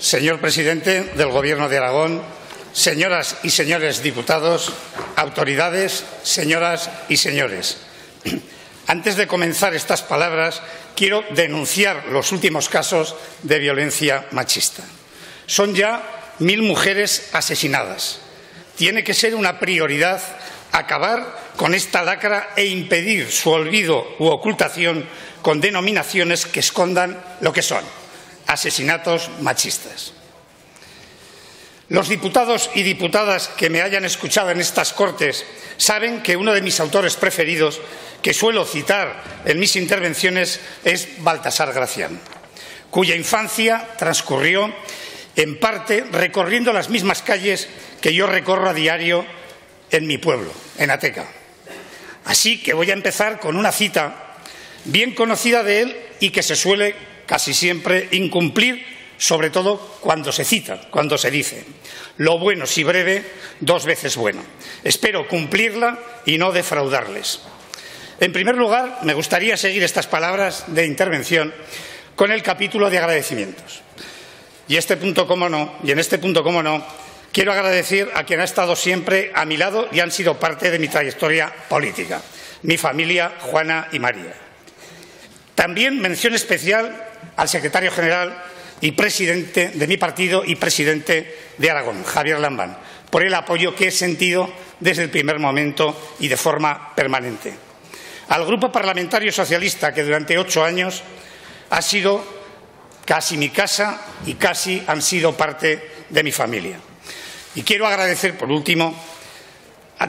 Señor presidente del Gobierno de Aragón, señoras y señores diputados, autoridades, señoras y señores. Antes de comenzar estas palabras, quiero denunciar los últimos casos de violencia machista. Son ya 1000 mujeres asesinadas. Tiene que ser una prioridad acabar con esta lacra e impedir su olvido u ocultación con denominaciones que escondan lo que son: asesinatos machistas. Los diputados y diputadas que me hayan escuchado en estas Cortes saben que uno de mis autores preferidos, que suelo citar en mis intervenciones, es Baltasar Gracián, cuya infancia transcurrió en parte recorriendo las mismas calles que yo recorro a diario en mi pueblo, en Ateca. Así que voy a empezar con una cita bien conocida de él y que se suele casi siempre incumplir, sobre todo cuando se cita, cuando se dice: lo bueno si breve, 2 veces bueno. Espero cumplirla y no defraudarles. En primer lugar, me gustaría seguir estas palabras de intervención con el capítulo de agradecimientos. Y en este punto, cómo no, quiero agradecer a quien ha estado siempre a mi lado y han sido parte de mi trayectoria política: mi familia, Juana y María. También mención especial al secretario general y presidente de mi partido y presidente de Aragón, Javier Lambán, por el apoyo que he sentido desde el primer momento y de forma permanente. Al Grupo Parlamentario Socialista, que durante 8 años ha sido casi mi casa y casi han sido parte de mi familia. Y quiero agradecer, por último,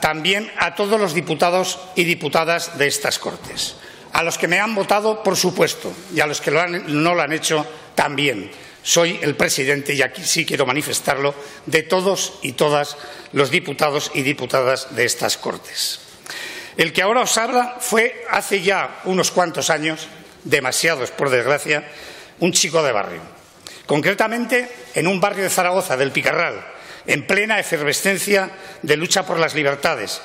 también a todos los diputados y diputadas de estas Cortes, a los que me han votado, por supuesto, y a los que no lo han hecho también. Soy el presidente, y aquí sí quiero manifestarlo, de todos y todas los diputados y diputadas de estas Cortes. El que ahora os habla fue hace ya unos cuantos años, demasiados por desgracia, un chico de barrio. Concretamente en un barrio de Zaragoza, del Picarral, en plena efervescencia de lucha por las libertades,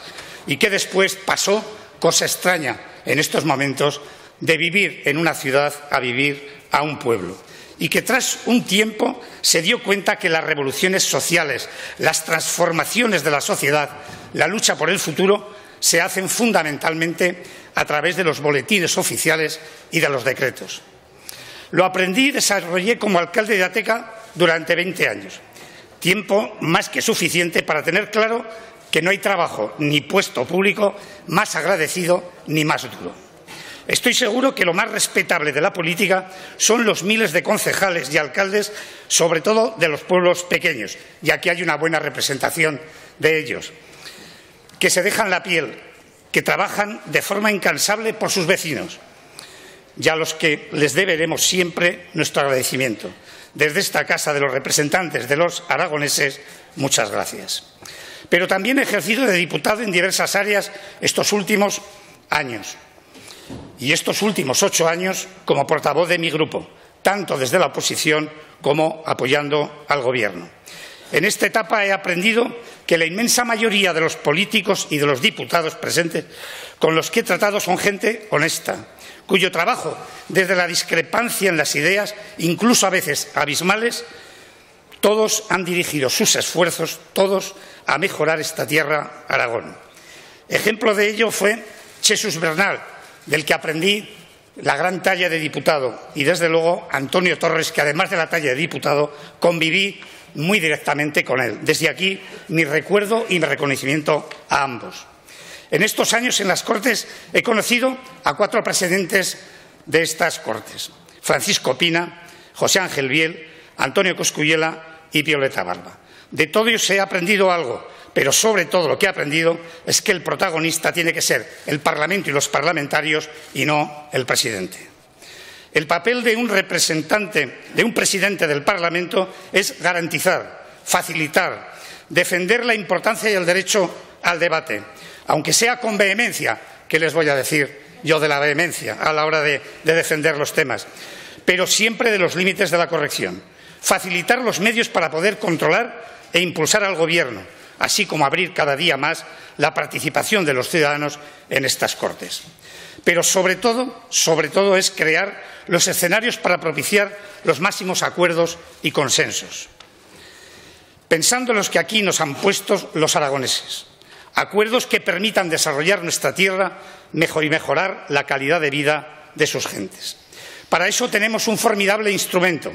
y que después pasó, cosa extraña en estos momentos, de vivir en una ciudad a vivir a un pueblo. Y que tras un tiempo se dio cuenta que las revoluciones sociales, las transformaciones de la sociedad, la lucha por el futuro, se hacen fundamentalmente a través de los boletines oficiales y de los decretos. Lo aprendí y desarrollé como alcalde de Ateca durante 20 años, tiempo más que suficiente para tener claro que no hay trabajo ni puesto público más agradecido ni más duro. Estoy seguro que lo más respetable de la política son los miles de concejales y alcaldes, sobre todo de los pueblos pequeños, y aquí hay una buena representación de ellos, que se dejan la piel, que trabajan de forma incansable por sus vecinos, y a los que les deberemos siempre nuestro agradecimiento. Desde esta Casa de los Representantes de los Aragoneses, muchas gracias. Pero también he ejercido de diputado en diversas áreas estos últimos años, y estos últimos 8 años como portavoz de mi grupo, tanto desde la oposición como apoyando al Gobierno. En esta etapa he aprendido que la inmensa mayoría de los políticos y de los diputados presentes con los que he tratado son gente honesta, cuyo trabajo, desde la discrepancia en las ideas, incluso a veces abismales, todos han dirigido sus esfuerzos, todos, a mejorar esta tierra, Aragón. Ejemplo de ello fue Jesús Bernal, del que aprendí la gran talla de diputado, y desde luego Antonio Torres, que además de la talla de diputado, conviví muy directamente con él. Desde aquí, mi recuerdo y mi reconocimiento a ambos. En estos años en las Cortes he conocido a 4 presidentes de estas Cortes: Francisco Pina, José Ángel Biel, Antonio Coscubiela y Violeta Barba. De todos ellos he aprendido algo, pero sobre todo lo que he aprendido es que el protagonista tiene que ser el Parlamento y los parlamentarios y no el presidente. El papel de un presidente del Parlamento es garantizar, facilitar, defender la importancia y el derecho al debate, aunque sea con vehemencia, que les voy a decir yo de la vehemencia a la hora de defender los temas, pero siempre de los límites de la corrección. Facilitar los medios para poder controlar e impulsar al Gobierno, así como abrir cada día más la participación de los ciudadanos en estas Cortes. Pero sobre todo es crear los escenarios para propiciar los máximos acuerdos y consensos. Pensando en los que aquí nos han puesto los aragoneses, acuerdos que permitan desarrollar nuestra tierra y mejorar la calidad de vida de sus gentes. Para eso tenemos un formidable instrumento,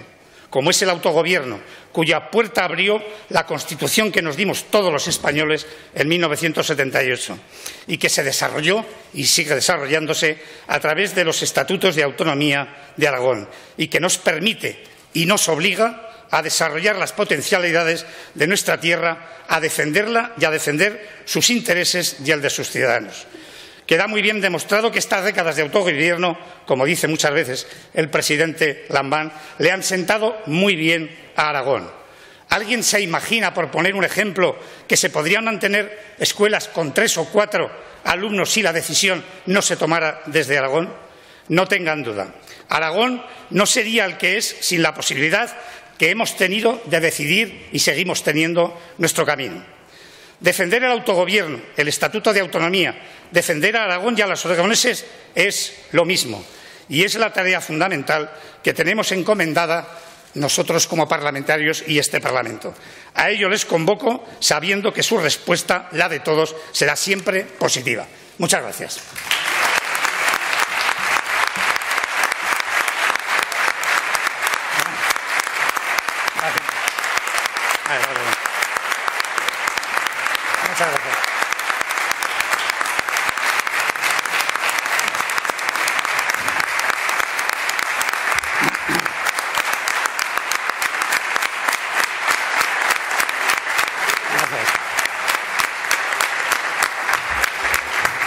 como es el autogobierno, cuya puerta abrió la Constitución que nos dimos todos los españoles en 1978 y que se desarrolló y sigue desarrollándose a través de los estatutos de autonomía de Aragón y que nos permite y nos obliga a desarrollar las potencialidades de nuestra tierra, a defenderla y a defender sus intereses y el de sus ciudadanos. Queda muy bien demostrado que estas décadas de autogobierno, como dice muchas veces el presidente Lambán, le han sentado muy bien a Aragón. ¿Alguien se imagina, por poner un ejemplo, que se podrían mantener escuelas con 3 o 4 alumnos si la decisión no se tomara desde Aragón? No tengan duda. Aragón no sería el que es sin la posibilidad que hemos tenido de decidir y seguimos teniendo nuestro camino. Defender el autogobierno, el Estatuto de Autonomía, defender a Aragón y a los aragoneses es lo mismo y es la tarea fundamental que tenemos encomendada nosotros como parlamentarios y este Parlamento. A ello les convoco sabiendo que su respuesta, la de todos, será siempre positiva. Muchas gracias. Muchas gracias.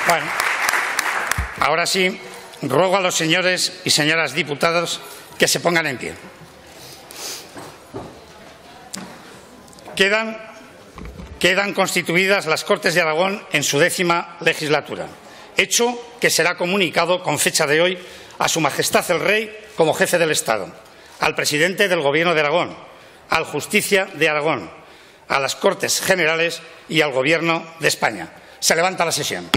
Bueno, ahora sí, ruego a los señores y señoras diputados que se pongan en pie. Quedan constituidas las Cortes de Aragón en su 10ª legislatura, hecho que será comunicado con fecha de hoy a Su Majestad el Rey como jefe del Estado, al presidente del Gobierno de Aragón, al Justicia de Aragón, a las Cortes Generales y al Gobierno de España. Se levanta la sesión.